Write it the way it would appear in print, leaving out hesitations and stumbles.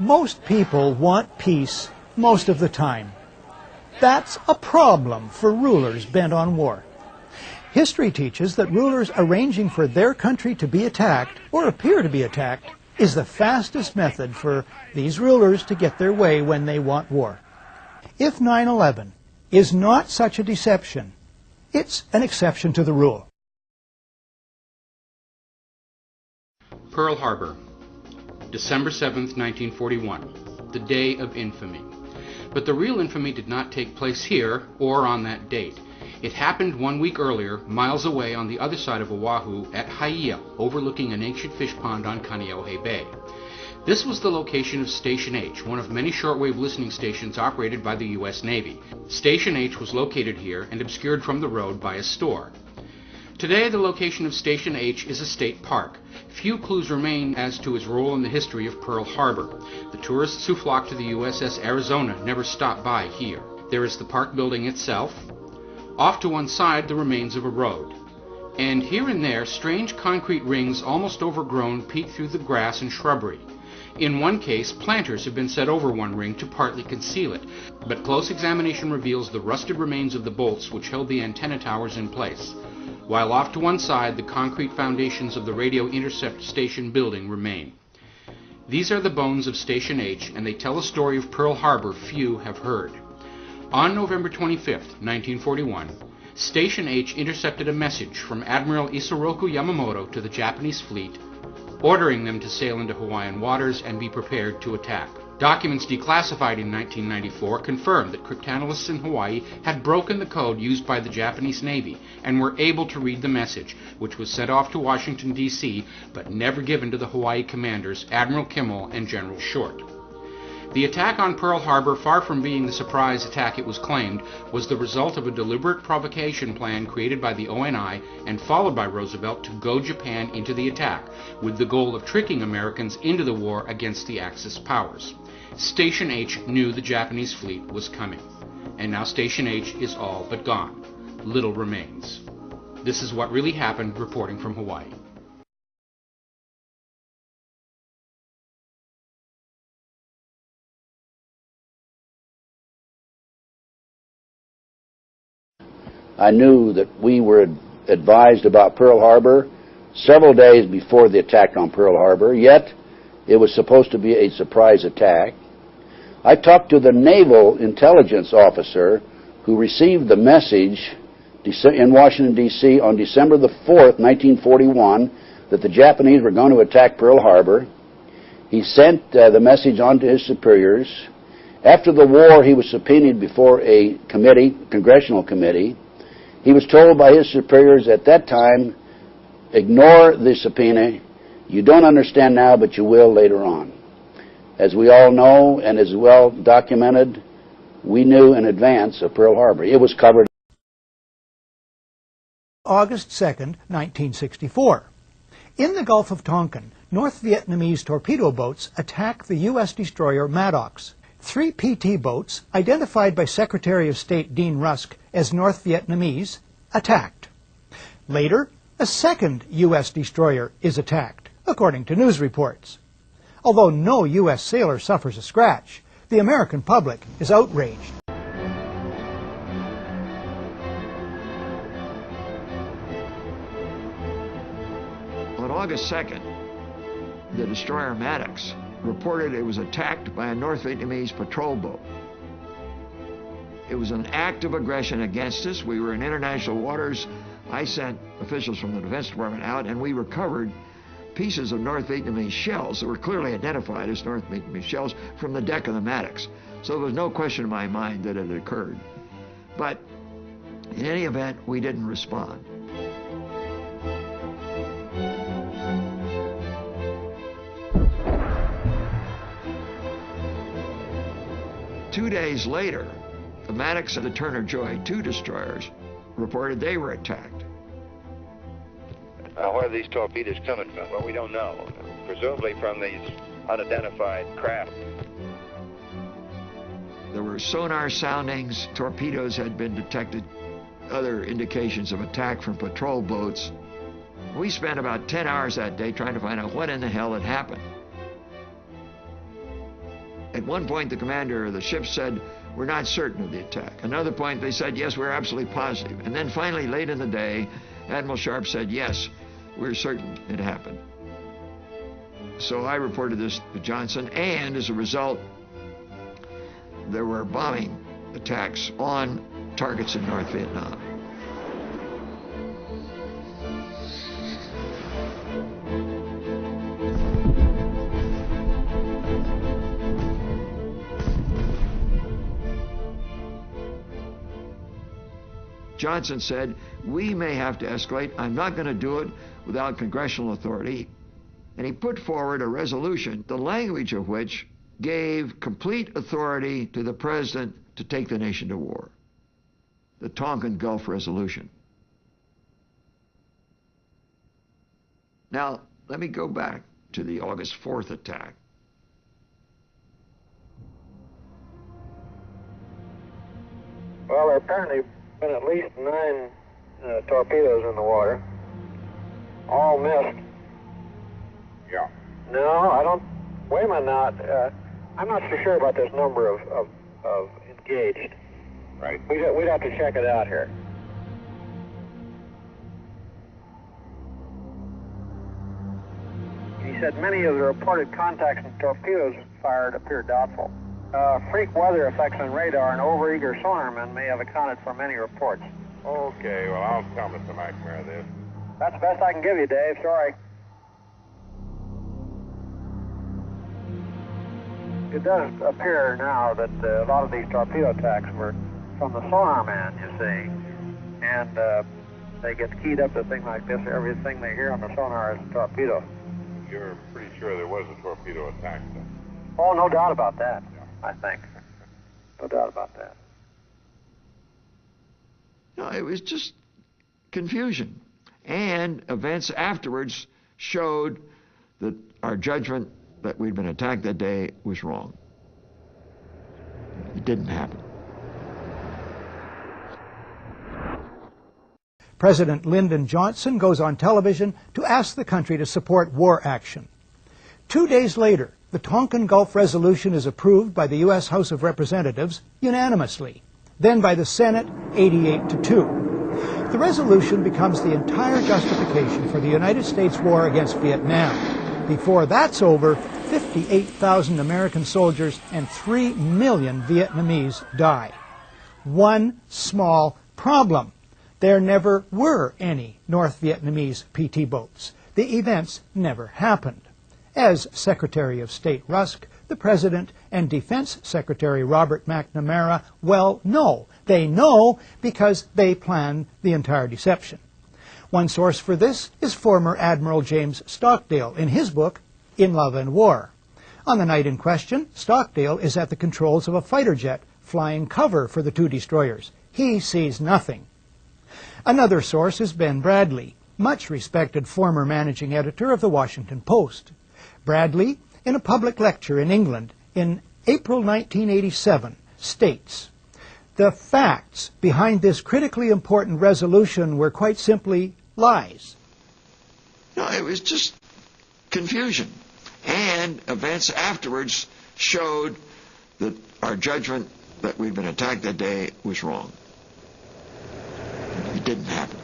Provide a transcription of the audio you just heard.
Most people want peace most of the time. That's a problem for rulers bent on war. History teaches that rulers arranging for their country to be attacked, or appear to be attacked, is the fastest method for these rulers to get their way when they want war. If 9/11 is not such a deception, it's an exception to the rule. Pearl Harbor, December 7th, 1941, the day of infamy. But the real infamy did not take place here or on that date. It happened 1 week earlier, miles away on the other side of Oahu at Haia, overlooking an ancient fish pond on Kaneohe Bay. This was the location of Station H, one of many shortwave listening stations operated by the U.S. Navy. Station H was located here and obscured from the road by a store. Today, the location of Station H is a state park. Few clues remain as to its role in the history of Pearl Harbor. The tourists who flock to the USS Arizona never stop by here. There is the park building itself. Off to one side, the remains of a road. And here and there, strange concrete rings, almost overgrown, peek through the grass and shrubbery. In one case, planters have been set over one ring to partly conceal it, but close examination reveals the rusted remains of the bolts which held the antenna towers in place. While off to one side, the concrete foundations of the radio intercept station building remain. These are the bones of Station H, and they tell a story of Pearl Harbor few have heard. On November 25th, 1941, Station H intercepted a message from Admiral Isoroku Yamamoto to the Japanese fleet, ordering them to sail into Hawaiian waters and be prepared to attack. Documents declassified in 1994 confirmed that cryptanalysts in Hawaii had broken the code used by the Japanese Navy and were able to read the message, which was sent off to Washington, D.C., but never given to the Hawaii commanders, Admiral Kimmel and General Short. The attack on Pearl Harbor, far from being the surprise attack it was claimed, was the result of a deliberate provocation plan created by the ONI and followed by Roosevelt to goad Japan into the attack, with the goal of tricking Americans into the war against the Axis powers. Station H knew the Japanese fleet was coming, and now Station H is all but gone. Little remains. This is what really happened, reporting from Hawaii. I knew that we were advised about Pearl Harbor several days before the attack on Pearl Harbor, yet it was supposed to be a surprise attack. I talked to the naval intelligence officer who received the message in Washington, D.C. on December the 4th, 1941, that the Japanese were going to attack Pearl Harbor. He sent the message on to his superiors. After the war, he was subpoenaed before a committee, congressional committee. He was told by his superiors at that time, ignore the subpoena. You don't understand now, but you will later on. As we all know, and is well documented, we knew in advance of Pearl Harbor. It was covered. August 2nd, 1964. In the Gulf of Tonkin, North Vietnamese torpedo boats attacked the U.S. destroyer Maddox. 3 PT boats, identified by Secretary of State Dean Rusk as North Vietnamese, attacked. Later, a second U.S. destroyer is attacked, according to news reports. Although no U.S. sailor suffers a scratch, the American public is outraged. On August 2nd, the destroyer Maddox reported it was attacked by a North Vietnamese patrol boat. It was an act of aggression against us. We were in international waters. I sent officials from the Defense Department out, and we recovered pieces of North Vietnamese shells that were clearly identified as North Vietnamese shells from the deck of the Maddox. So there was no question in my mind that it had occurred. But in any event, we didn't respond. Two days later, the Maddox and the Turner Joy, 2 destroyers, reported they were attacked. Where are these torpedoes coming from? Well, we don't know. Presumably from these unidentified craft. There were sonar soundings, torpedoes had been detected, other indications of attack from patrol boats. We spent about 10 hours that day trying to find out what in the hell had happened. At one point, the commander of the ship said, "We're not certain of the attack." Another point, they said, "Yes, we're absolutely positive." And then finally, late in the day, Admiral Sharp said, "Yes, we're certain it happened." So I reported this to Johnson, and as a result, there were bombing attacks on targets in North Vietnam. Johnson said, "We may have to escalate. I'm not going to do it without congressional authority." And he put forward a resolution, the language of which gave complete authority to the president to take the nation to war. The Tonkin Gulf Resolution. Now, let me go back to the August 4th attack. Well, there apparently been at least 9 torpedoes in the water. All missed. Yeah. No, I don't. Wait a minute now. I'm not so sure about this number of engaged. Right. We'd have to check it out here. He said many of the reported contacts and torpedoes fired appear doubtful. Freak weather effects on radar and overeager sonarmen may have accounted for many reports. Okay, well, I'll tell Mr. McNamara this. That's the best I can give you, Dave. Sorry. It does appear now that a lot of these torpedo attacks were from the sonar man, you see. And they get keyed up to a thing like this. Everything they hear on the sonar is a torpedo. You're pretty sure there was a torpedo attack, then? Oh, no doubt about that, I think. No doubt about that. No, it was just confusion. And events afterwards showed that our judgment that we'd been attacked that day was wrong. It didn't happen. President Lyndon Johnson goes on television to ask the country to support war action. 2 days later, the Tonkin Gulf Resolution is approved by the U.S. House of Representatives unanimously, then by the Senate 88-2. The resolution becomes the entire justification for the United States war against Vietnam. Before that's over, 58,000 American soldiers and 3 million Vietnamese die. One small problem. There never were any North Vietnamese PT boats. The events never happened. As Secretary of State Rusk, the President, and Defense Secretary Robert McNamara well know. They know because they planned the entire deception. One source for this is former Admiral James Stockdale in his book, In Love and War. On the night in question, Stockdale is at the controls of a fighter jet flying cover for the 2 destroyers. He sees nothing. Another source is Ben Bradlee, much respected former managing editor of the Washington Post. Bradlee, in a public lecture in England in April 1987, states, "The facts behind this critically important resolution were quite simply lies." No, it was just confusion. And events afterwards showed that our judgment that we'd been attacked that day was wrong. It didn't happen.